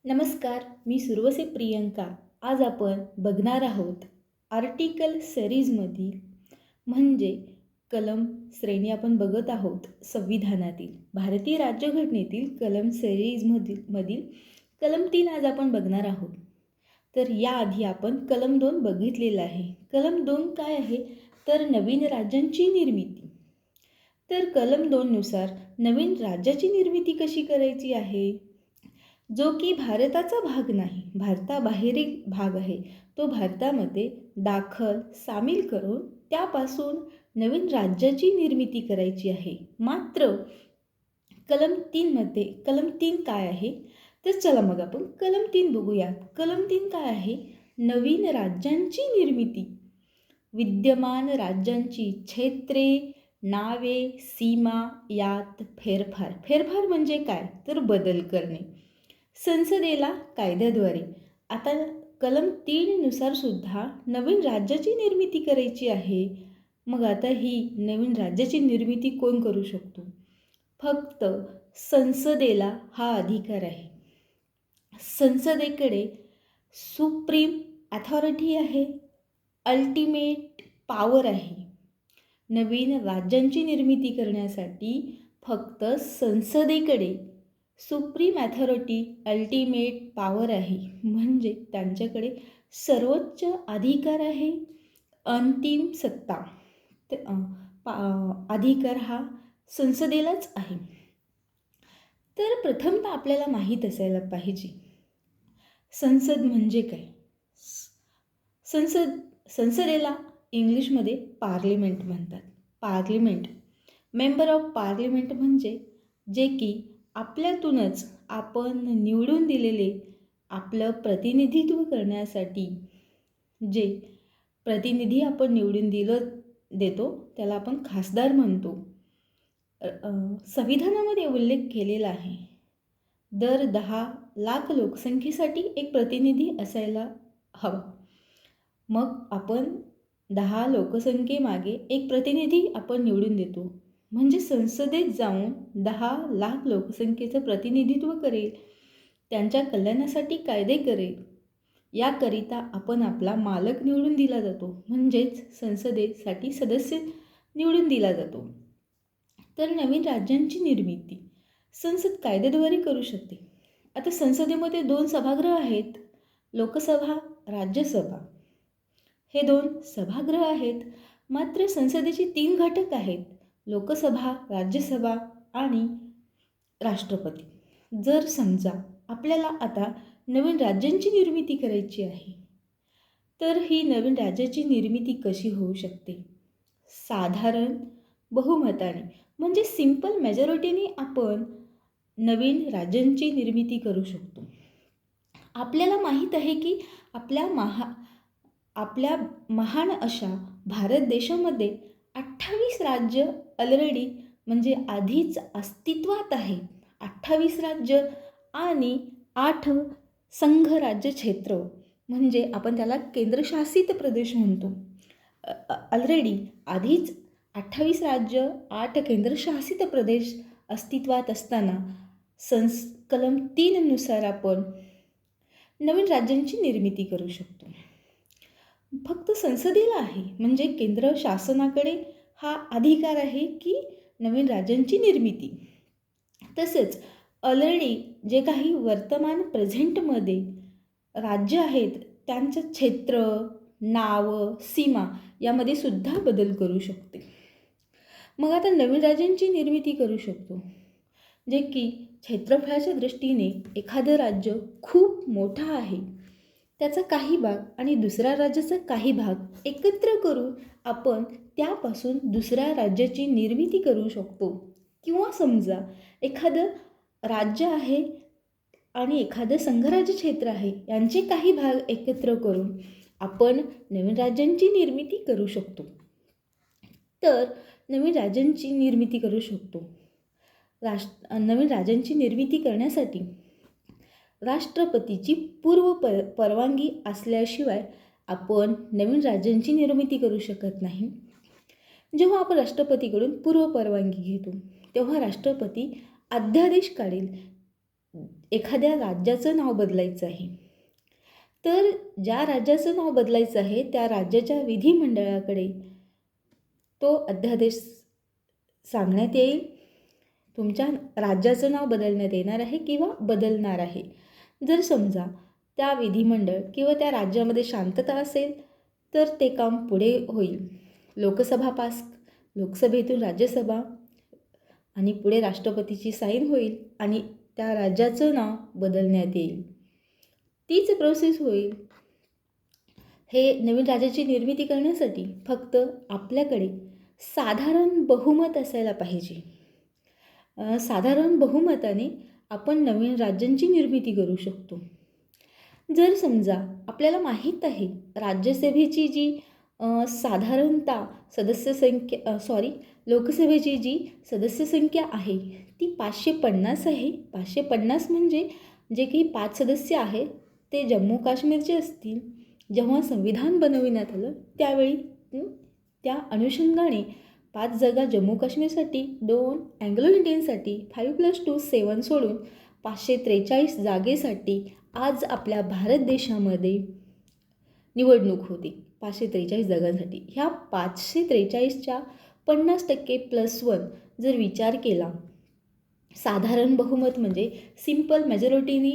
नमस्कार, मी सुरवसे प्रियंका. आज आपण बघणार आहोत आर्टिकल सिरीजमधील म्हणजे कलम श्रेणी आपण बघत आहोत संविधानातील भारतीय राज्यघटनेतील कलम सिरीजमधील कलम 3 आज आपण बघणार आहोत. तर याआधी आपण कलम 2 बघितलेलं आहे. कलम 2 काय आहे तर नवीन राज्यांची निर्मिती. तर कलम 2 नुसार नवीन राज्याची निर्मिती कशी करायची आहे, जो की भारताचा भाग नाही, भारताबाहेरील भाग आहे, तो भारतामध्ये सामील करून त्यापासून नवीन राज्याची निर्मिती करायची आहे. मात्र कलम 3 काय आहे तर चला मग आपण कलम 3 बघूया. कलम 3 काय आहे, नवीन राज्यांची निर्मिती. विद्यमान राज्यांची क्षेत्रे, नावे, सीमा यात फेरफार म्हणजे काय तर बदल करणे. संसदेला कायद्याद्वारे. आता कलम 3 नुसार सुद्धा नवीन राज्याची निर्मिती करायची आहे. मग आता ही नवीन राज्याची निर्मिती कोण करू शकतो? फक्त संसदेला हा अधिकार आहे. संसदेकडे सुप्रीम अथॉरिटी आहे, अल्टिमेट पॉवर आहे. नवीन राज्यांची निर्मिती करण्यासाठी फक्त संसदेकडे सुप्रीम अथॉरिटी, अल्टिमेट पॉवर आहे. म्हणजे त्यांच्याकडे सर्वोच्च अधिकार आहे, अंतिम सत्ता. अधिकार हा संसदेलाच आहे. तर प्रथमतः आपल्याला माहीत असायला पाहिजे संसद म्हणजे काय. संसदेला इंग्लिशमध्ये पार्लिमेंट म्हणतात. पार्लिमेंट, मेंबर ऑफ पार्लिमेंट म्हणजे जे की आपल्यातूनच आपण निवडून दिलेले आपलं प्रतिनिधित्व करण्यासाठी जे प्रतिनिधी आपण निवडून देतो त्याला आपण खासदार म्हणतो. संविधानामध्ये उल्लेख केलेला आहे, दर 10 लाख लोकसंख्येसाठी एक प्रतिनिधी असायला हवा. मग आपण 10 लोकसंख्येमागे एक प्रतिनिधी आपण निवडून देतो. म्हणजे संसदेत जाऊन 10 लाख लोकसंख्येचं प्रतिनिधित्व करेल, त्यांच्या कल्याणासाठी कायदे करेल. याकरिता आपण आपला मालक निवडून दिला जातो, म्हणजेच संसदेसाठी सदस्य निवडून दिला जातो. तर नवीन राज्यांची निर्मिती संसद कायद्याद्वारे करू शकते. आता संसदेमध्ये 2 सभागृह आहेत, लोकसभा, राज्यसभा. हे 2 सभागृह आहेत. मात्र संसदेचे 3 घटक आहेत, लोकसभा, राज्यसभा आणि राष्ट्रपती. जर समजा आपल्याला आता नवीन राज्यांची निर्मिती करायची आहे, तर ही नवीन राज्याची निर्मिती कशी होऊ शकते? साधारण बहुमताने म्हणजे सिंपल मेजॉरिटीने आपण नवीन राज्यांची निर्मिती करू शकतो. आपल्याला माहीत आहे की आपल्या महान अशा भारत देशामध्ये 28 राज्य ऑलरेडी म्हणजे आधीच अस्तित्वात आहेत. 28 राज्य आणि 8 संघ राज्य क्षेत्र म्हणजे आपण त्याला केंद्रशासित प्रदेश म्हणतो. ऑलरेडी आधीच 28 राज्य 8 केंद्रशासित प्रदेश अस्तित्वात असताना कलम 3 नुसार आपण नवीन राज्यांची निर्मिती करू शकतो. फक्त संसदेला आहे, म्हणजे केंद्र शासनाकडे हा अधिकार आहे की नवीन राज्यांची निर्मिती. तसेच ऑलरेडी जे काही वर्तमान प्रेझेंटमध्ये राज्य आहेत त्यांचं क्षेत्र, नाव, सीमा यामध्ये सुद्धा बदल करू शकते. मग आता नवीन राज्यांची निर्मिती करू शकतो, जे की क्षेत्रफळाच्या दृष्टीने एखादं राज्य खूप मोठं आहे, त्याचा काही भाग आणि दुसऱ्या राज्याचा काही भाग एकत्र करून आपण त्यापासून दुसऱ्या राज्याची निर्मिती करू शकतो. किंवा समजा एखादं राज्य आहे आणि एखादं संघराज्य क्षेत्र आहे, यांचे काही भाग एकत्र करून आपण नवीन राज्यांची निर्मिती करू शकतो. तर नवीन राज्यांची निर्मिती करू शकतो. नवीन राज्यांची निर्मिती करण्यासाठी राष्ट्रपतीची परवानगी असल्याशिवाय आपण नवीन राज्यांची निर्मिती करू शकत नाही. जेव्हा आपण राष्ट्रपतीकडून परवानगी घेतो तेव्हा राष्ट्रपती अध्यादेश काढेल एखाद्या राज्याचं नाव बदलायचं आहे, तर ज्या राज्याचं नाव बदलायचं आहे त्या राज्याच्या विधिमंडळाकडे तो अध्यादेश सांगण्यात येईल. तुमच्या राज्याचं नाव बदलण्यात येणार आहे किंवा बदलणार आहे. जर समजा त्या विधिमंडळ किंवा त्या राज्यामध्ये शांतता असेल तर ते काम पुढे होईल. लोकसभा पास, लोकसभेतून राज्यसभा आणि पुढे राष्ट्रपतीची साईन होईल आणि त्या राज्याचं नाव बदलण्यात येईल. तीच प्रोसेस होईल. हे नवीन राज्याची निर्मिती करण्यासाठी फक्त आपल्याकडे साधारण बहुमत असायला पाहिजे. साधारण बहुमताने आपण नवीन राज्यांची निर्मिती करू शकतो. जर समजा आपल्याला माहीत आहे राज्यसभेची जी साधारणतः लोकसभेची जी सदस्य संख्या आहे ती 550 आहे. 550 म्हणजे जे काही 5 सदस्य आहेत ते जम्मू काश्मीरचे असतील. जेव्हा संविधान बनविण्यात आलं त्यावेळी त्या अनुषंगाने 5 जागा जम्मू काश्मीरसाठी, 2 अँग्लो इंडियनसाठी, 5+2 7 सोडून 543 जागेसाठी आज आपल्या भारत देशामध्ये निवडणूक होती. 543 जागांसाठी. ह्या 543च्या 50%+1 जर विचार केला, साधारण बहुमत म्हणजे सिंपल मेजॉरिटीने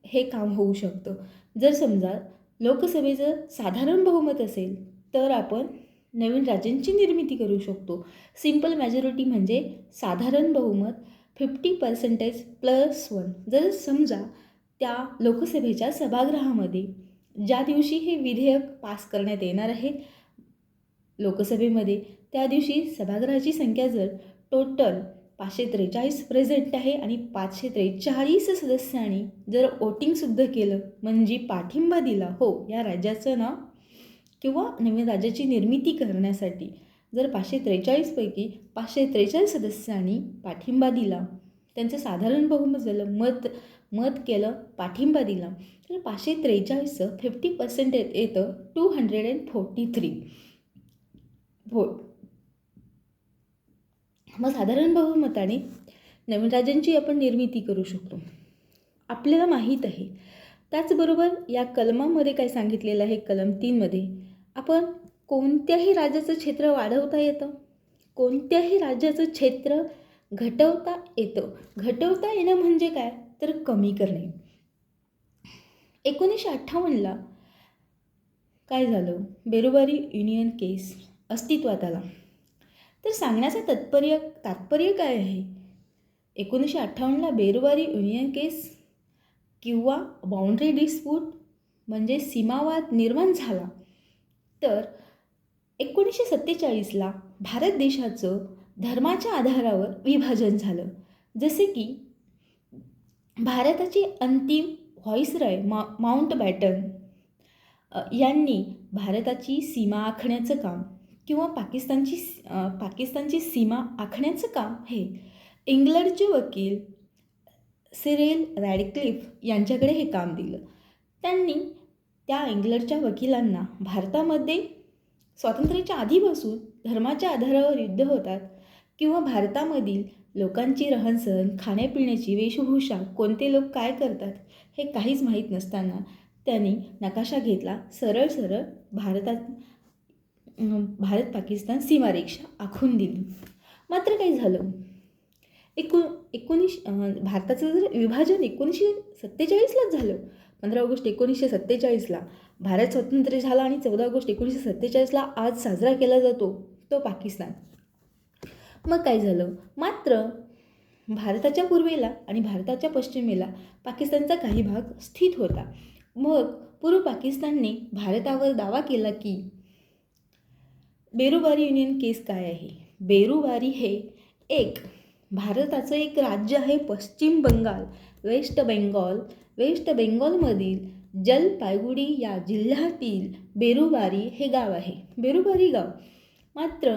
हे काम होऊ शकतं. जर समजा लोकसभेचं साधारण बहुमत असेल तर आपण नवीन राज्यांची निर्मिती करू शकतो. सिंपल मेजॉरिटी म्हणजे साधारण बहुमत 50%+1. जर समजा त्या लोकसभेच्या सभागृहामध्ये ज्या दिवशी हे विधेयक पास करण्यात येणार आहे लोकसभेमध्ये, त्या दिवशी सभागृहाची संख्या जर टोटल 543 प्रेझेंट आहे आणि 543 सदस्यांनी जर वोटिंगसुद्धा केलं म्हणजे पाठिंबा दिला, हो या राज्याचं नाव किंवा नवीन राज्याची निर्मिती करण्यासाठी जर 543 पैकी 543 सदस्यांनी पाठिंबा दिला, त्यांचं साधारण बहुमत झालं, मत केलं, पाठिंबा दिला, तर 543चं 50% येतं 243 व्होट. मग साधारण बहुमताने नवीन राज्यांची आपण निर्मिती करू शकतो. आपल्याला माहीत आहे. त्याचबरोबर या कलमामध्ये काय सांगितलेलं आहे, कलम 3मध्ये आपण कोणत्याही राज्याचं क्षेत्र वाढवता येतं, कोणत्याही राज्याचं क्षेत्र घटवता येतं. घटवता येणं म्हणजे काय, तर कमी करणे. 1958ला काय झालं, बेरोबारी युनियन केस अस्तित्वात आला. तर सांगण्याचं तात्पर्य काय आहे, 1958ला बेरोबारी युनियन केस किंवा बाउंड्री डिस्प्यूट म्हणजे सीमावाद निर्माण झाला. तर 1947ला भारत देशाचं धर्माच्या आधारावर विभाजन झालं. जसे की भारताचे अंतिम व्हॉइसरॉय माउंटबॅटन यांनी भारताची सीमा आखण्याचं काम किंवा पाकिस्तानची सीमा आखण्याचं काम हे इंग्लंडचे वकील सिरिल रॅडक्लिफ यांच्याकडे हे काम दिलं. त्यांनी त्या इंग्लंडच्या वकिलांना भारतामध्ये स्वातंत्र्याच्या आधीपासून धर्माच्या आधारावर युद्ध होतात किंवा भारतामधील लोकांची रहनसहन, खाण्यापिण्याची, वेशभूषा, कोणते लोक काय करतात हे काहीच माहीत नसताना त्यांनी नकाशा घेतला, सरळ भारत पाकिस्तान सीमारेषा आखून दिली. मात्र काय झालं, भारताचं जर विभाजन 1947लाच झालं. 15 ऑगस्ट 1947ला भारत स्वतंत्र झाला आणि 14 ऑगस्ट 1947ला आज साजरा केला जातो तो पाकिस्तान. मग काय झालं, मात्र भारताच्या पूर्वेला आणि भारताच्या पश्चिमेला पाकिस्तानचा काही भाग स्थित होता. मग पूर्व पाकिस्तानने भारतावर दावा केला की बेरोबारी युनियन केस काय आहे. बेरोबारी हे भारताचं एक राज्य आहे, पश्चिम बंगाल, वेस्ट बेंगॉलमधील जलपायगुडी या जिल्ह्यातील बेरोबारी हे गाव आहे. बेरोबारी गाव, मात्र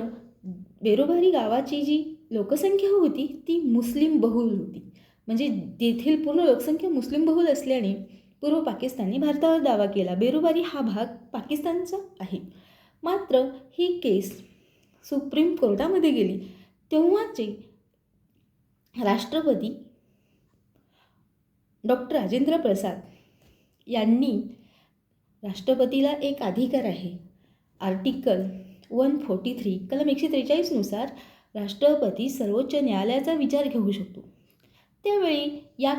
बेरोबारी गावाची जी लोकसंख्या होती ती मुस्लिम बहुल होती. म्हणजे तेथील पूर्ण लोकसंख्या मुस्लिम बहुल असल्याने पूर्व पाकिस्तानने भारतावर दावा केला बेरोबारी हा भाग पाकिस्तानचा आहे. मात्र ही केस सुप्रीम कोर्टामध्ये गेली. तेव्हाचे राष्ट्रपती डॉक्टर राजेंद्र प्रसाद यांनी राष्ट्रपतीला एक अधिकार आहे, आर्टिकल 143 कलम 143नुसार राष्ट्रपती सर्वोच्च न्यायालयाचा विचार घेऊ शकतो. त्यावेळी या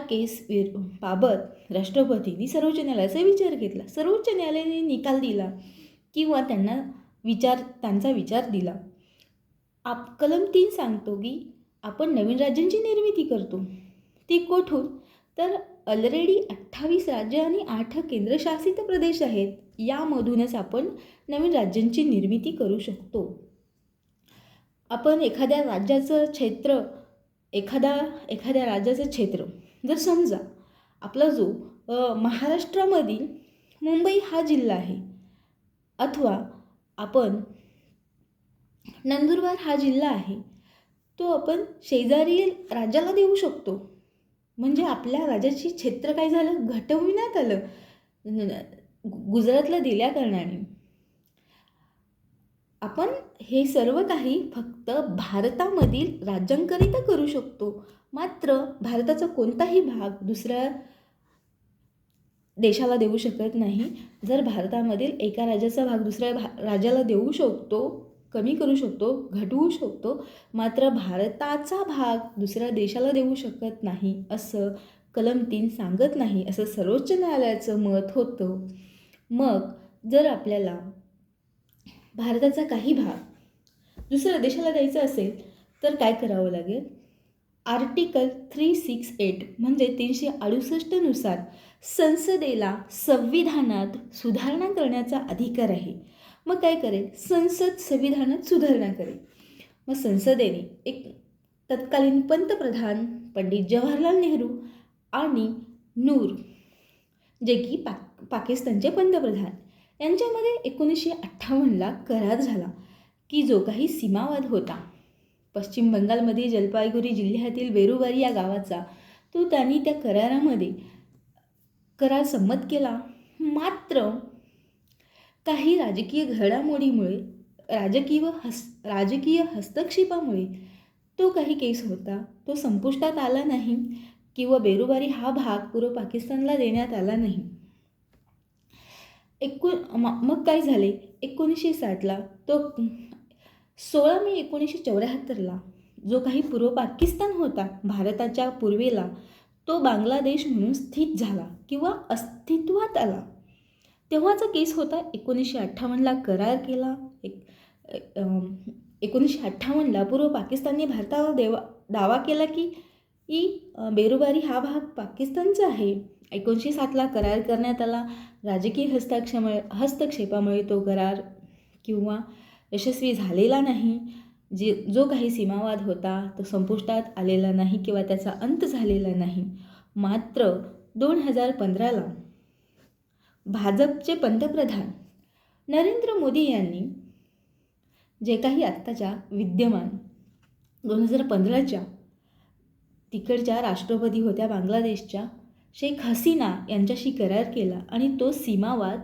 बाबत राष्ट्रपतींनी सर्वोच्च न्यायालयाचा विचार घेतला. सर्वोच्च न्यायालयाने निकाल दिला किंवा त्यांचा विचार दिला. कलम 3 सांगतो की आपण नवीन राज्यांची निर्मिती करतो. ती कोठून? तर ऑलरेडी 28 राज्य आणि 8 केंद्रशासित प्रदेश आहेत, यामधूनच आपण नवीन राज्यांची निर्मिती करू शकतो. आपण एखाद्या राज्याचं क्षेत्र जर समजा आपला जो महाराष्ट्रामधील मुंबई हा जिल्हा आहे, अथवा आपण नंदुरबार हा जिल्हा आहे, तो आपण शेजारी राज्याला देऊ शकतो. म्हणजे आपल्या राज्याची क्षेत्र काय झालं, घटविण्यात आलं गुजरातला दिल्या कारणाने. आपण हे सर्व काही फक्त भारतामधील राज्यांकरिता करू शकतो. मात्र भारताचा कोणताही भाग दुसऱ्या देशाला देऊ शकत नाही. जर भारतामधील एका राज्याचा भाग दुसऱ्या राज्याला देऊ शकतो, कमी करू शकतो, घटवू शकतो, मात्र भारताचा भाग दुसऱ्या देशाला देऊ शकत नाही, असं कलम 3 सांगत नाही, असं सर्वोच्च न्यायालयाचं मत होतं. मग जर आपल्याला भारताचा काही भाग दुसऱ्या देशाला द्यायचा असेल तर काय करावं लागेल? आर्टिकल 368 म्हणजे 368नुसार संसदेला संविधानात सुधारणा करण्याचा अधिकार आहे. मग काय करेल? संसद संविधानात सुधारणा करेल. मग संसदेने एक तत्कालीन पंतप्रधान पंडित जवाहरलाल नेहरू आणि नूर, जे की पाकिस्तानचे पंतप्रधान, यांच्यामध्ये 1958ला करार झाला की जो काही सीमावाद होता पश्चिम बंगालमध्ये जलपाईगुडी जिल्ह्यातील बेरुबारी या गावाचा, तो त्यांनी त्या करार संमत केला. मात्र काही राजकीय घडामोडीमुळे, राजकीय हस्तक्षेपामुळे तो काही केस होता तो संपुष्टात आला नाही किंवा बेरुबारी हा भाग पूर्व पाकिस्तानला देण्यात आला नाही. मग काय झाले? 1960ला तो 16 मे 1974ला जो काही पूर्व पाकिस्तान होता भारताच्या पूर्वेला, तो बांगलादेश म्हणून स्थित झाला किंवा अस्तित्वात आला. तेव्हाचा केस होता. 1958ला करार केला. 1958ला पूर्व पाकिस्तानने भारतावर दावा केला की बेरुबारी हा भाग पाकिस्तानचा आहे. 1960ला करार करण्यात आला. राजकीय हस्तक्षेपामुळे तो करार किंवा यशस्वी झालेला नाही. जो काही सीमावाद होता तो संपुष्टात आलेला नाही किंवा त्याचा अंत झालेला नाही. मात्र 2015ला भाजपचे पंतप्रधान नरेंद्र मोदी यांनी जे काही आत्ताच्या विद्यमान 2015च्या तिकडच्या राष्ट्रपती होत्या बांगलादेशच्या शेख हसीना यांच्याशी करार केला आणि तो सीमावाद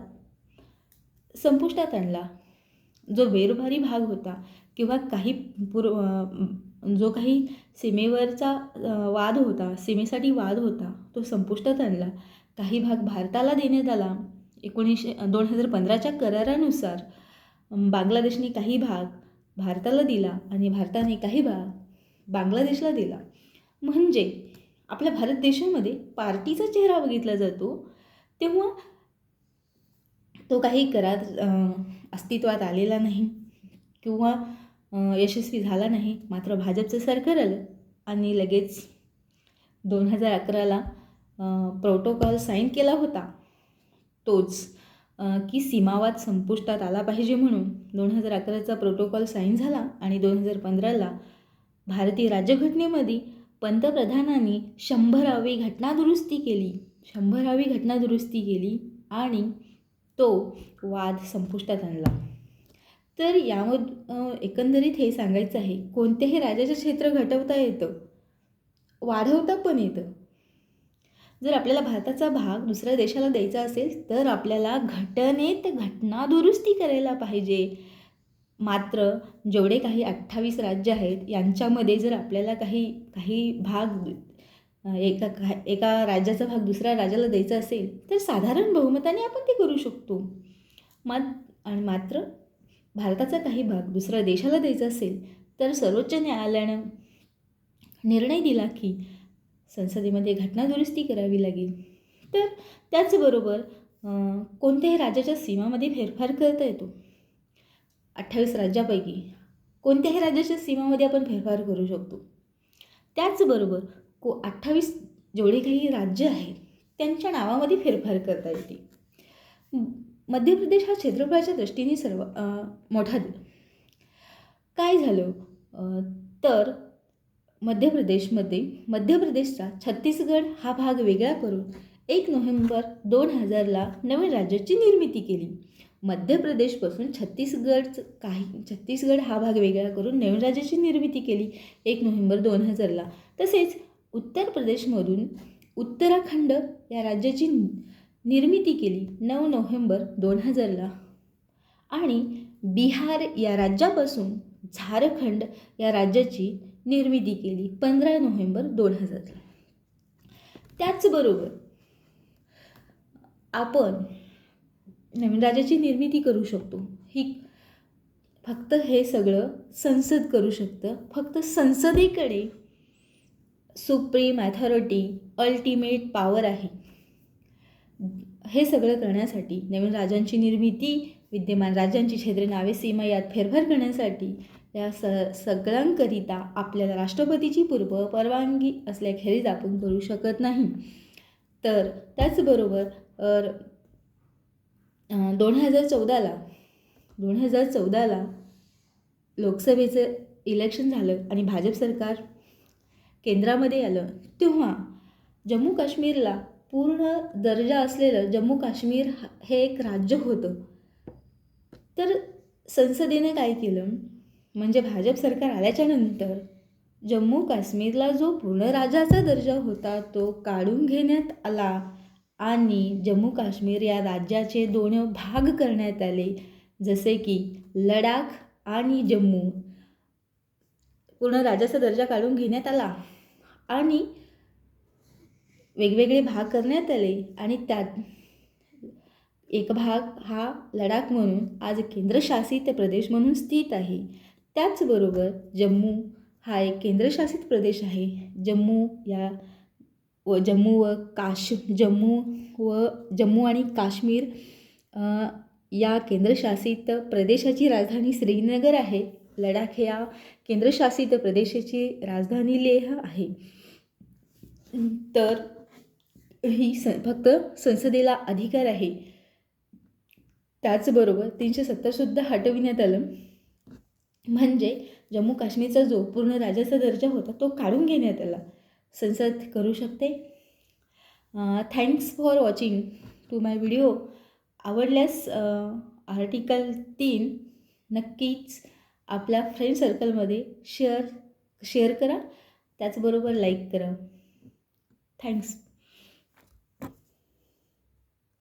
संपुष्टात आणला. जो बेरुबारी भाग होता किंवा जो काही सीमेवरचा वाद होता, सीमेसाठी वाद होता, तो संपुष्टात आणला. काही भाग भारताला देण्यात आला. 2015च्या करारानुसार बांगलादेशने काही भाग भारताला दिला आणि भारताने काही भाग बांगलादेशला दिला. म्हणजे आपल्या भारत देशामध्ये पार्टीचा चेहरा बघितला जातो. तेव्हा तो काही करार अस्तित्वात आलेला नाही किंवा यशस्वी झाला नाही. मात्र भाजपचं सरकार आलं आणि लगेच 2011ला प्रोटोकॉल साईन केला होता. तोच की सीमावाद संपुष्टात आला पाहिजे म्हणून 2011चा प्रोटोकॉल साईन झाला आणि 2015ला भारतीय राज्यघटनेमध्ये पंतप्रधानांनी 100वी घटनादुरुस्ती केली आणि तो वाद संपुष्टात आणला. तर यामध्ये एकंदरीत हे सांगायचं आहे, कोणत्याही राज्याचं क्षेत्र घटवता येतं, वाढवता पण येतं. जर आपल्याला भारताचा भाग दुसऱ्या देशाला द्यायचा असेल तर आपल्याला घटनेत घटनादुरुस्ती करायला पाहिजे. मात्र जेवढे काही 28 राज्य आहेत यांच्यामध्ये जर आपल्याला काही भाग एका राज्याचा भाग दुसऱ्या राज्याला द्यायचा असेल तर साधारण बहुमताने आपण ते करू शकतो. मात्र भारताचा काही भाग दुसऱ्या देशाला द्यायचा असेल तर सर्वोच्च न्यायालयानं निर्णय दिला की संसदेमध्ये घटनादुरुस्ती करावी लागेल. तर त्याचबरोबर कोणत्याही राज्याच्या सीमामध्ये फेरफार करता येतो. 28 राज्यापैकी कोणत्याही राज्याच्या सीमामध्ये आपण फेरफार करू शकतो. त्याचबरोबर 28 जेवढे काही राज्य आहेत त्यांच्या नावामध्ये फेरफार करता येते. मध्य प्रदेश हा क्षेत्रफळाच्या दृष्टीने सर्व मोठा काय झालं तर मध्य प्रदेशचा छत्तीसगड हा भाग वेगळा करून 1 नोव्हेंबर 2000ला नवीन राज्याची निर्मिती केली. मध्य प्रदेशपासून छत्तीसगड हा भाग वेगळा करून नवीन राज्याची निर्मिती केली 1 नोव्हेंबर 2000ला. तसेच उत्तर प्रदेशमधून उत्तराखंड या राज्याची निर्मिती केली 9 नोव्हेंबर 2000ला आणि बिहार या राज्यापासून झारखंड या राज्याची निर्मिती केली 15 नोव्हेंबर 2000ला. त्याचबरोबर आपण नवीन राज्याची निर्मिती करू शकतो. फक्त हे सगळं संसद करू शकतं. फक्त संसदेकडे सुप्रीम अथॉरिटी, अल्टिमेट पॉवर आहे. हे सगळं करण्यासाठी नवीन राज्यांची निर्मिती, विद्यमान राज्यांची क्षेत्रे, नावे, सीमा यात फेरफार करण्यासाठी या सगळ्यांकरिता आपल्याला राष्ट्रपतीची पूर्व परवानगी असल्याखेरीज आपण करू शकत नाही. तर त्याचबरोबर 2014ला लोकसभेचं इलेक्शन झालं आणि भाजप सरकार केंद्रामध्ये आलं तेव्हा जम्मू काश्मीरला पूर्ण दर्जा असलेलं जम्मू काश्मीर हे एक राज्य होतं. तर संसदेने काय केलं म्हणजे भाजप सरकार आल्याच्यानंतर जम्मू काश्मीरला जो पूर्ण राज्याचा दर्जा होता तो काढून घेण्यात आला आणि जम्मू काश्मीर या राज्याचे 2 भाग करण्यात आले. जसे की लडाख आणि जम्मू पूर्ण राज्याचा दर्जा काढून घेण्यात आला आणि वेगवेगळे भाग करण्यात आले आणि त्यात एक भाग हा लडाख म्हणून आज केंद्रशासित प्रदेश म्हणून स्थित आहे. त्याचबरोबर जम्मू हा एक केंद्रशासित प्रदेश आहे. जम्मू आणि काश्मीर या केंद्रशासित प्रदेशाची राजधानी श्रीनगर आहे. लडाख या केंद्रशासित प्रदेशाची राजधानी लेह आहे. तर ही फक्त संसदेला अधिकार आहे. त्याचबरोबर 370सुद्धा हटविण्यात आलं म्हणजे जम्मू काश्मीरचा जो पूर्ण राज्याचा दर्जा होता तो काढून घेण्यात आला. संसद करू शकते. Thanks for watching to my video. आवडल्यास आर्टिकल 3 नक्कीच आपल्या फ्रेंड सर्कलमध्ये शेअर करा. त्याचबरोबर लाईक करा. थँक्स.